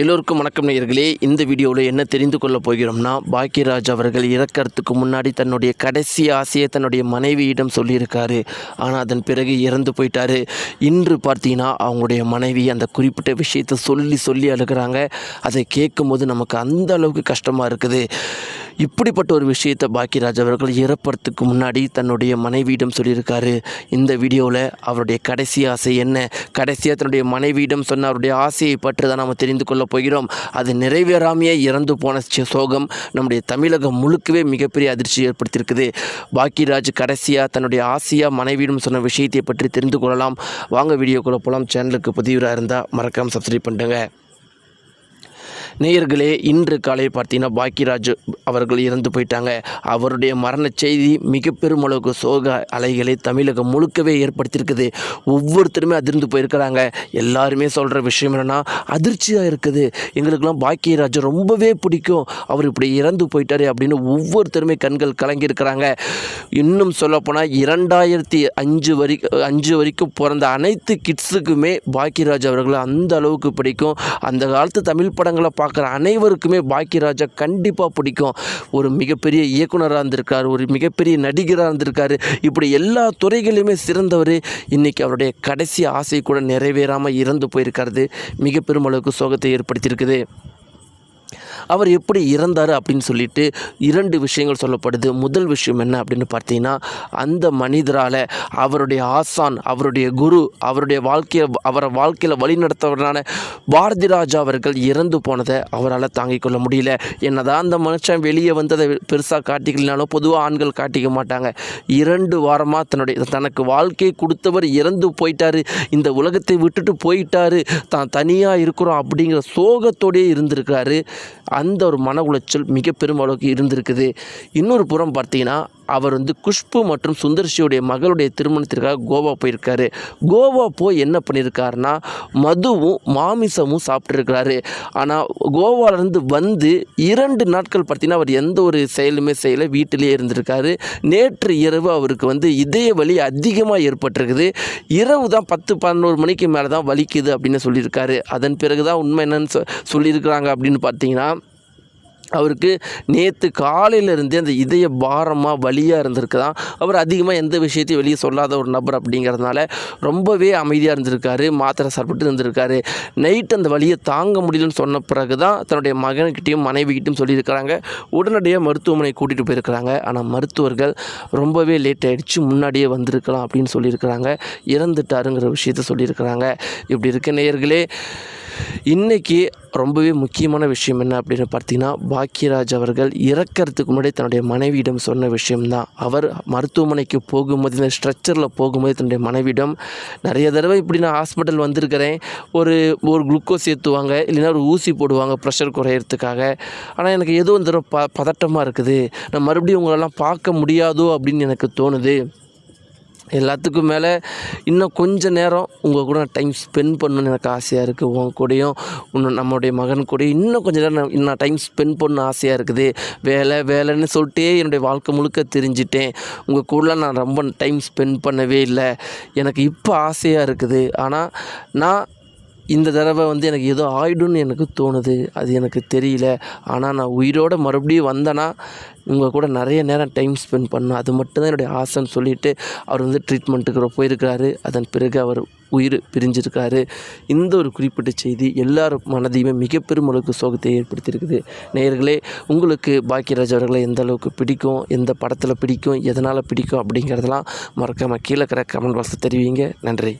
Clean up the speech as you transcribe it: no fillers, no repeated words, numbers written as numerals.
எல்லோருக்கும் வணக்கம் நேயர்களே. இந்த வீடியோவில் என்ன தெரிந்து கொள்ள போகிறோம்னா, பாக்கியராஜ் அவர்கள் இறக்கிறதுக்கு முன்னாடி தன்னுடைய கடைசி ஆசையை தன்னுடைய மனைவியிடம் சொல்லியிருக்காரு. ஆனால் அதன் பிறகு இறந்து போயிட்டார். இன்று பார்த்தீங்கன்னா அவங்களுடைய மனைவி அந்த குறிப்பிட்ட விஷயத்தை சொல்லி அழுகிறாங்க. அதை கேட்கும்போது நமக்கு அந்த அளவுக்கு கஷ்டமாக இருக்குது. இப்படிப்பட்ட ஒரு விஷயத்தை பாக்கியராஜ் அவர்கள் இறப்பறதுக்கு முன்னாடி தன்னுடைய மனைவியிடம் சொல்லியிருக்காரு. இந்த வீடியோவில் அவருடைய கடைசி ஆசை என்ன, கடைசியாக தன்னுடைய மனைவியிடம் சொன்ன அவருடைய ஆசையை பற்றி தான் நாம் தெரிந்து கொள்ள போகிறோம். அது நிறைவேறாமையே இறந்து போன சோகம் நம்முடைய தமிழகம் முழுக்கவே மிகப்பெரிய அதிர்ச்சி ஏற்படுத்தியிருக்குது. பாக்கியராஜ் கடைசியாக தன்னுடைய ஆசையாக மனைவியிடம் சொன்ன விஷயத்தை பற்றி தெரிந்து கொள்ளலாம். வாங்க வீடியோக்குள்ளே போகலாம். சேனலுக்கு புதியவராக இருந்தால் மறக்காமல் சப்ஸ்கிரைப் பண்ணுங்க. நேயர்களே, இன்று காலை பார்த்தீங்கன்னா பாக்கியராஜ் அவர்கள் இறந்து போயிட்டாங்க. அவருடைய மரண செய்தி மிக பெருமளவுக்கு சோக அலைகளை தமிழகம் முழுக்கவே ஏற்படுத்தியிருக்குது. ஒவ்வொருத்தருமே அதிர்ந்து போயிருக்கிறாங்க. எல்லாருமே சொல்கிற விஷயம் என்னென்னா, அதிர்ச்சியாக இருக்குது, எங்களுக்கெல்லாம் பாக்கியராஜ் ரொம்பவே பிடிக்கும், அவர் இப்படி இறந்து போயிட்டாரு அப்படின்னு ஒவ்வொருத்தருமே கண்கள் கலங்கியிருக்கிறாங்க. இன்னும் சொல்லப்போனால் 2005 வரைக்கும் பிறந்த அனைத்து கிட்ஸுக்குமே பாக்கியராஜ் அவர்கள் அந்த அளவுக்கு பிடிக்கும். அந்த காலத்து தமிழ் படங்களை பார்க்குற அனைவருக்குமே பாக்கியராஜை கண்டிப்பாக பிடிக்கும். ஒரு மிகப்பெரிய இயக்குனராக இருந்திருக்கார், ஒரு மிகப்பெரிய நடிகராக இருந்திருக்காரு. இப்படி எல்லா துறைகளிலுமே சிறந்தவர். இன்றைக்கி அவருடைய கடைசி ஆசை கூட நிறைவேறாமல் இறந்து போயிருக்கிறது மிக பெருமளவுக்கு சோகத்தை ஏற்படுத்தியிருக்குது. அவர் எப்படி இறந்தார் அப்படின்னு சொல்லிட்டு 2 விஷயங்கள் சொல்லப்படுது. முதல் விஷயம் என்ன அப்படின்னு பார்த்தீங்கன்னா, அந்த மனிதரால் அவருடைய ஆசான், அவருடைய குரு, அவரை வாழ்க்கையில் வழிநடத்தவரான பாரதி ராஜா அவர்கள் இறந்து போனதை அவரால் தாங்கிக் கொள்ள முடியல. என்னதான் அந்த மனுஷன் வெளியே வந்ததை பெருசாக காட்டிக்கலனாலும் பொதுவாக ஆண்கள் காட்டிக்க மாட்டாங்க. 2 வாரமாக தனக்கு வாழ்க்கையை கொடுத்தவர் இறந்து போயிட்டார், இந்த உலகத்தை விட்டுட்டு போயிட்டார், தான் தனியாக இருக்கிறோம் அப்படிங்கிற சோகத்தோடையே இருந்திருக்காரு. அந்த ஒரு மன உளைச்சல் மிக பெருமளவுக்கு இருந்திருக்குது. இன்னொரு புறம் பார்த்தீங்கன்னா, அவர் குஷ்பு மற்றும் சுந்தர்சியுடைய மகளுடைய திருமணத்திற்காக கோவா போயிருக்காரு. கோவா போய் என்ன பண்ணியிருக்காருன்னா, மதுவும் மாமிசமும் சாப்பிட்ருக்கிறாரு. ஆனால் கோவாவிலேருந்து வந்து 2 நாட்கள் பார்த்தீங்கன்னா அவர் எந்த ஒரு செயலுமே செய்யலை, வீட்டிலே இருந்திருக்காரு. நேற்று இரவு அவருக்கு இதய வலி அதிகமாக ஏற்பட்டிருக்குது. இரவு தான் 10-11 மணிக்கு மேலே தான் வலிக்குது அப்படின்னு சொல்லியிருக்காரு. அதன் பிறகு தான் உண்மை என்னன்னு சொல்லியிருக்கிறாங்க அப்படின்னு பார்த்தீங்கன்னா, அவருக்கு நேற்று காலையிலேருந்தே அந்த இதய பாரமாக வலியாக இருந்திருக்குதான். அவர் அதிகமாக எந்த விஷயத்தையும் வெளியே சொல்லாத ஒரு நபர் அப்படிங்கிறதுனால ரொம்பவே அமைதியாக இருந்திருக்காரு, மாத்திரை சாப்பிட்டு இருந்திருக்காரு. நைட் அந்த வலியை தாங்க முடியலன்னு சொன்ன பிறகு தான் தன்னுடைய மகன்கிட்டையும் மனைவிக்கிட்டையும் சொல்லியிருக்கிறாங்க. உடனடியாக மருத்துவமனை கூட்டிகிட்டு போயிருக்கிறாங்க. ஆனால் மருத்துவர்கள் ரொம்பவே லேட் ஆகிடுச்சு, முன்னாடியே வந்திருக்கலாம் அப்படின்னு சொல்லியிருக்கிறாங்க. இறந்துட்டாருங்கிற விஷயத்த சொல்லியிருக்கிறாங்க. இப்படி இருக்க நேயர்களே, இன்றைக்கி ரொம்பவே முக்கியமான விஷயம் என்ன அப்படின்னு பார்த்தீங்கன்னா, பாக்கியராஜ் அவர்கள் இறக்கிறதுக்கு முன்னாடி தன்னுடைய மனைவியிடம் சொன்ன விஷயம்தான். அவர் மருத்துவமனைக்கு போகும்போது, இந்த ஸ்ட்ரெச்சரில் போகும்போது தன்னுடைய மனைவியிடம், நிறைய தடவை இப்படி நான் ஹாஸ்பிட்டல் வந்திருக்கிறேன், ஒரு குளுக்கோஸ் ஏற்றுவாங்க, இல்லைன்னா ஒரு ஊசி போடுவாங்க ப்ரெஷர் குறையிறதுக்காக. ஆனால் எனக்கு ஏதோ இந்த தடவை பதட்டமாக இருக்குது, நான் மறுபடியும் உங்களெல்லாம் பார்க்க முடியாதோ அப்படின்னு எனக்கு தோணுது. எல்லாத்துக்கும் மேலே இன்னும் கொஞ்சம் நேரம் உங்கள் கூட நான் டைம் ஸ்பெண்ட் பண்ணணுன்னு எனக்கு ஆசையாக இருக்குது. உங்கள் கூடயும் இன்னும் நம்மளுடைய மகன் கூடயும் இன்னும் கொஞ்சம் நேரம் நான் டைம் ஸ்பெண்ட் பண்ண ஆசையாக இருக்குது. வேலைன்னு சொல்லிட்டே என்னுடைய வாழ்க்கை முழுக்க தெரிஞ்சிட்டேன். உங்கள் கூடலாம் நான் ரொம்ப டைம் ஸ்பெண்ட் பண்ணவே இல்லை. எனக்கு இப்போ ஆசையாக இருக்குது. ஆனால் நான் இந்த தடவை எனக்கு ஏதோ ஆயிடும்னு எனக்கு தோணுது, அது எனக்கு தெரியல. ஆனால் நான் உயிரோடு மறுபடியும் வந்தேன்னா உங்கள் கூட நிறைய நேரம் டைம் ஸ்பெண்ட் பண்ணணும், அது மட்டும்தான் என்னுடைய ஆசைன்னு சொல்லிவிட்டு அவர் ட்ரீட்மெண்ட்டுக்கு போயிருக்கிறாரு. அதன் பிறகு அவர் உயிர் பிரிஞ்சிருக்காரு. இந்த ஒரு குறிப்பிட்ட செய்தி எல்லார் மனதையுமே மிக பெருமளவுக்கு சோகத்தை ஏற்படுத்தியிருக்குது. நேயர்களே, உங்களுக்கு பாக்கியராஜ் அவர்களை எந்த அளவுக்கு பிடிக்கும், எந்த படத்தில் பிடிக்கும், எதனால் பிடிக்கும் அப்படிங்கிறதெல்லாம் மறக்காமல் கீழே இருக்கிற கமெண்ட் பாக்ஸில் தெரிவிங்க. நன்றி.